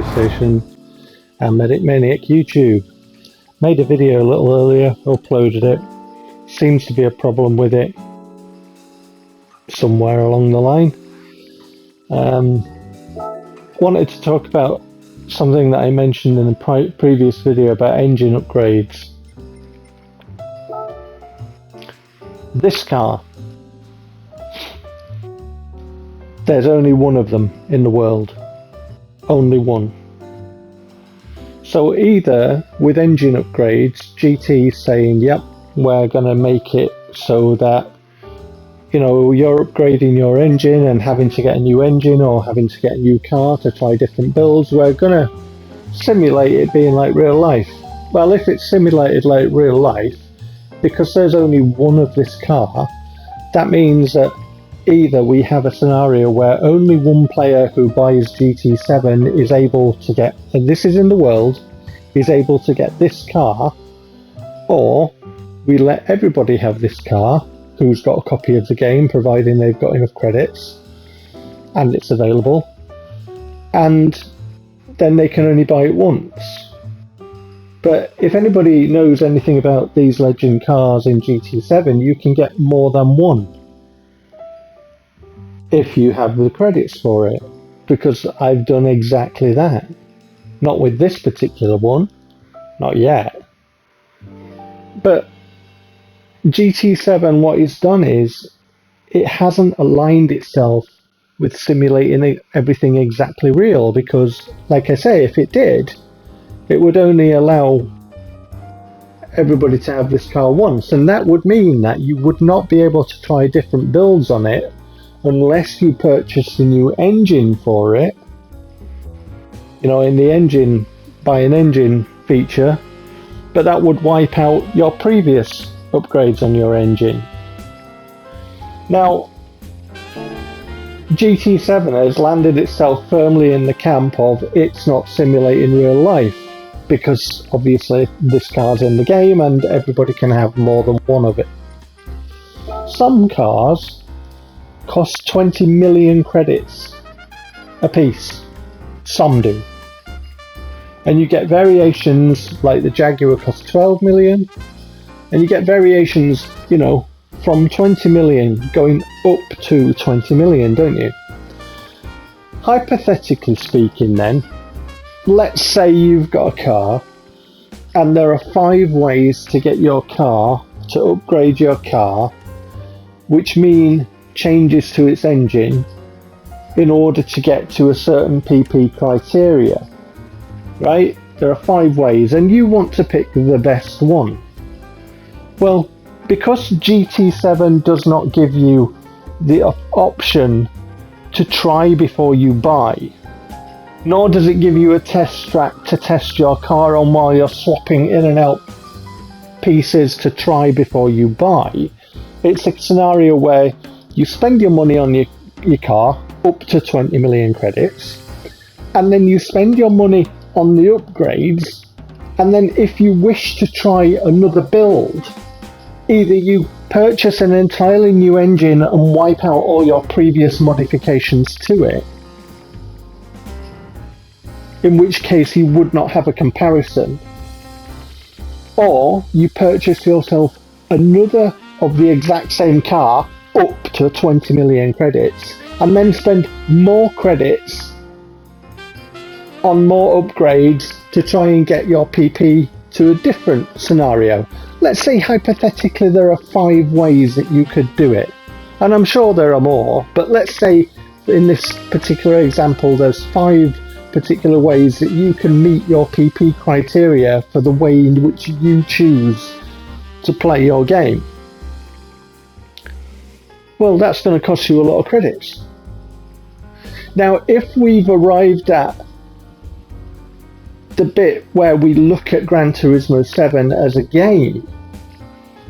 PlayStation and Maniac YouTube. Made a video a little earlier, uploaded it. Seems to be a problem with it somewhere along the line. Wanted to talk about something that I mentioned in the previous video about engine upgrades. This car, there's only one of them in the world. Only one. So either with engine upgrades, GT saying, yep, we're going to make it so that, you know, you're upgrading your engine and having to get a new engine or having to get a new car to try different builds, we're going to simulate it being like real life. Well, if it's simulated like real life, because there's only one of this car, that means that either we have a scenario where only one player who buys GT7 is able to get, and this is in the world, is able to get this car, or we let everybody have this car who's got a copy of the game, providing they've got enough credits and it's available, and then they can only buy it once. But if anybody knows anything about these legend cars in GT7, you can get more than one if you have the credits for it, because I've done exactly that. Not with this particular one, not yet. But GT7, what it's done is it hasn't aligned itself with simulating everything exactly real, because, like I say, if it did, it would only allow everybody to have this car once, and that would mean that you would not be able to try different builds on it unless you purchase a new engine for it. You know, in the engine, buy an engine feature, but that would wipe out your previous upgrades on your engine. Now, GT7 has landed itself firmly in the camp of it's not simulating real life, because obviously this car's in the game and everybody can have more than one of it. Some cars cost 20 million credits a piece. Some do. And you get variations like the Jaguar costs 12 million, and you get variations, you know, from 20 million going up to 20 million, don't you? Hypothetically speaking then, let's say you've got a car and there are 5 ways to get your car, to upgrade your car, which mean changes to its engine in order to get to a certain PP criteria, right? There are 5 ways and you want to pick the best one. Well, because GT7 does not give you the option to try before you buy, nor does it give you a test track to test your car on while you're swapping in and out pieces to try before you buy, it's a scenario where you spend your money on your car up to 20 million credits, and then you spend your money on the upgrades, and then if you wish to try another build, either you purchase an entirely new engine and wipe out all your previous modifications to it, in which case you would not have a comparison, or you purchase yourself another of the exact same car up to 20 million credits and then spend more credits on more upgrades to try and get your PP to a different scenario. Let's say hypothetically there are 5 ways that you could do it, and I'm sure there are more, but let's say in this particular example there's 5 particular ways that you can meet your PP criteria for the way in which you choose to play your game. Well, that's going to cost you a lot of credits. Now, if we've arrived at the bit where we look at Gran Turismo 7 as a game,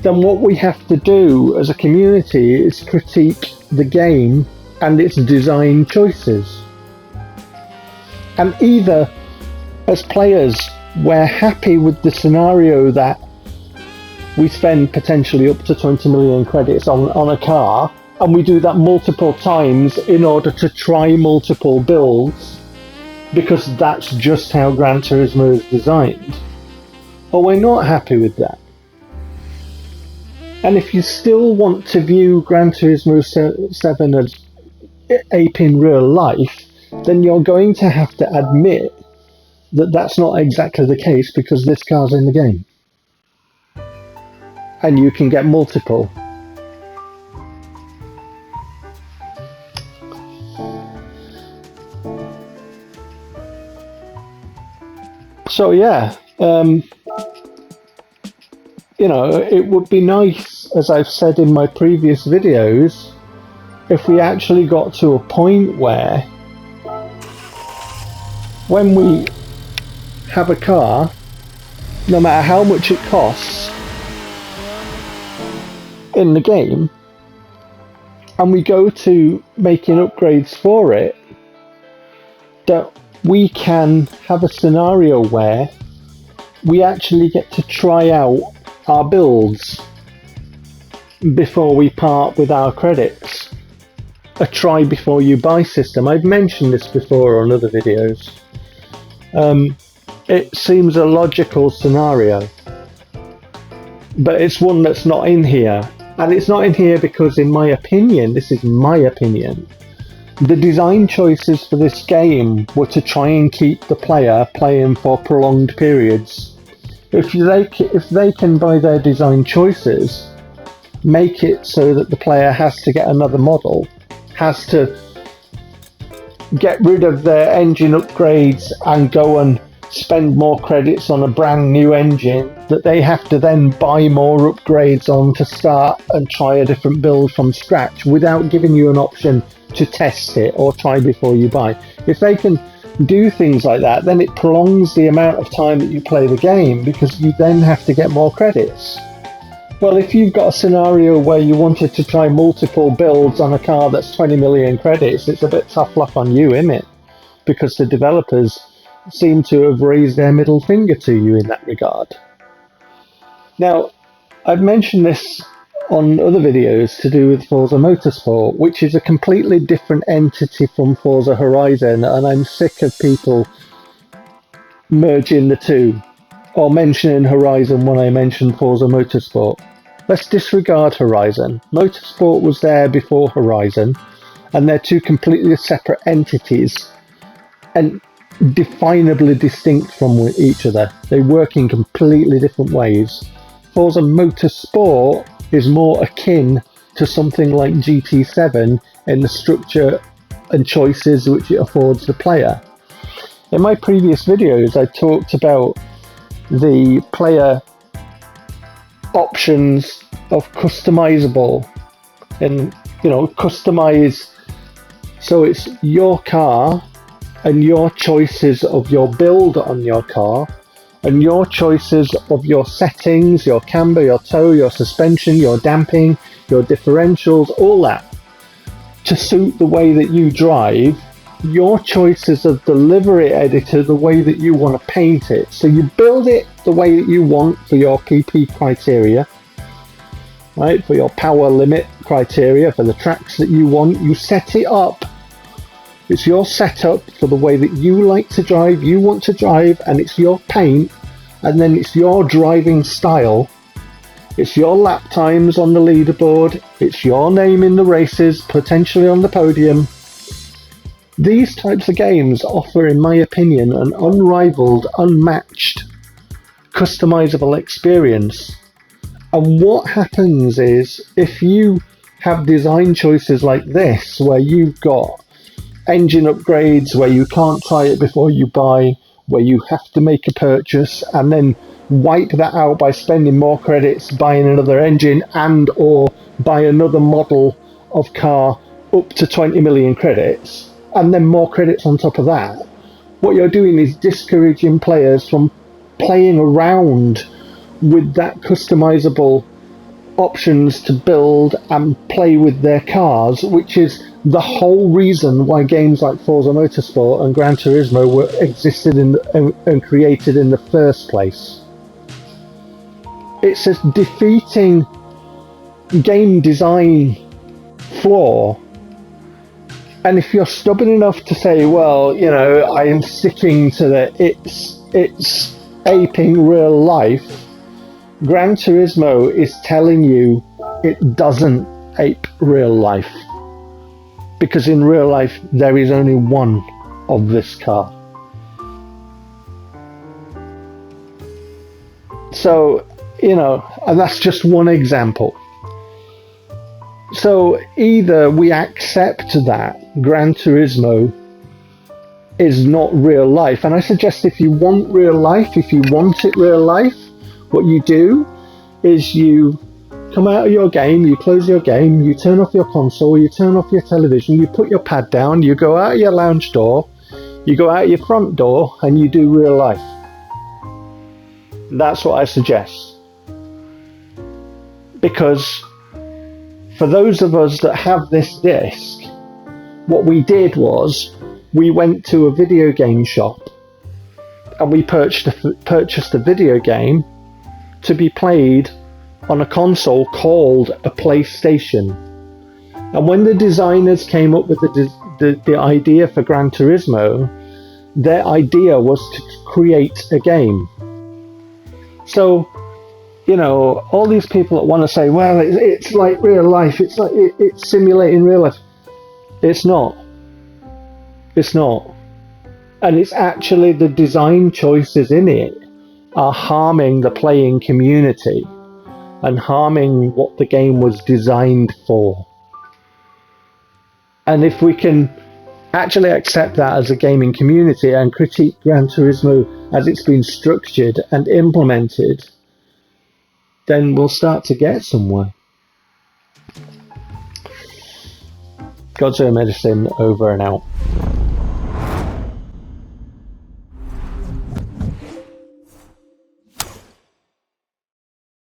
then what we have to do as a community is critique the game and its design choices. And either, as players, we're happy with the scenario that we spend potentially up to 20 million credits on a car, and we do that multiple times in order to try multiple builds, because that's just how Gran Turismo is designed. But we're not happy with that. And if you still want to view Gran Turismo 7 as aping real life, then you're going to have to admit that that's not exactly the case, because this car's in the game. And you can get multiple. So yeah, you know, it would be nice, as I've said in my previous videos, if we actually got to a point where when we have a car, no matter how much it costs in the game, and we go to making upgrades for it, that we can have a scenario where we actually get to try out our builds before we part with our credits. A try before you buy system. I've mentioned this before on other videos. It seems a logical scenario, but it's one that's not in here. And it's not in here because, in my opinion, this is my opinion, the design choices for this game were to try and keep the player playing for prolonged periods. If they can, by their design choices, make it so that the player has to get another model, has to get rid of their engine upgrades and go and spend more credits on a brand new engine, that they have to then buy more upgrades on to start and try a different build from scratch without giving you an option to test it or try before you buy. If they can do things like that, then it prolongs the amount of time that you play the game, because you then have to get more credits. Well, if you've got a scenario where you wanted to try multiple builds on a car that's 20 million credits, it's a bit tough luck on you, isn't it? Because the developers seem to have raised their middle finger to you in that regard. Now, I've mentioned this on other videos to do with Forza Motorsport, which is a completely different entity from Forza Horizon, and I'm sick of people merging the two, or mentioning Horizon when I mention Forza Motorsport. Let's disregard Horizon. Motorsport was there before Horizon, and they're two completely separate entities and definably distinct from each other. They work in completely different ways. Forza Motorsport is more akin to something like GT7 in the structure and choices which it affords the player. In my previous videos, I talked about the player options of customizable, and customize so it's your car and your choices of your build on your car, and your choices of your settings, your camber, your tow, your suspension, your damping, your differentials, all that, to suit the way that you drive, your choices of the livery editor, the way that you want to paint it. So you build it the way that you want for your PP criteria, right? For your power limit criteria, for the tracks that you want, you set it up. It's your setup for the way that you like to drive, you want to drive, and it's your paint, and then it's your driving style. It's your lap times on the leaderboard, it's your name in the races, potentially on the podium. These types of games offer, in my opinion, an unrivaled, unmatched, customizable experience. And what happens is, if you have design choices like this, where you've got engine upgrades, where you can't try it before you buy, where you have to make a purchase and then wipe that out by spending more credits buying another engine and or buy another model of car up to 20 million credits, and then more credits on top of that, what you're doing is discouraging players from playing around with that customizable options to build and play with their cars, which is the whole reason why games like Forza Motorsport and Gran Turismo existed and created in the first place. It's a defeating game design flaw And if you're stubborn enough to say, well, you know, I am sticking to it's aping real life, Gran Turismo is telling you it doesn't ape real life. Because in real life, there is only one of this car. So, you know, and that's just one example. So either we accept that Gran Turismo is not real life, and I suggest if you want real life, if you want it real life, what you do is you come out of your game, you close your game, you turn off your console, you turn off your television, you put your pad down, you go out your lounge door, you go out your front door, and you do real life. That's what I suggest. Because for those of us that have this disc, what we did was we went to a video game shop and we purchased a video game to be played on a console called a PlayStation. And when the designers came up with the idea for Gran Turismo, their idea was to create a game. So, you know, all these people that want to say, well, it's like real life, it's like it's simulating real life. It's not. It's not. And it's actually the design choices in it are harming the playing community and harming what the game was designed for. And if we can actually accept that as a gaming community and critique Gran Turismo as it's been structured and implemented, then we'll start to get somewhere. God's Own Medicine, over and out.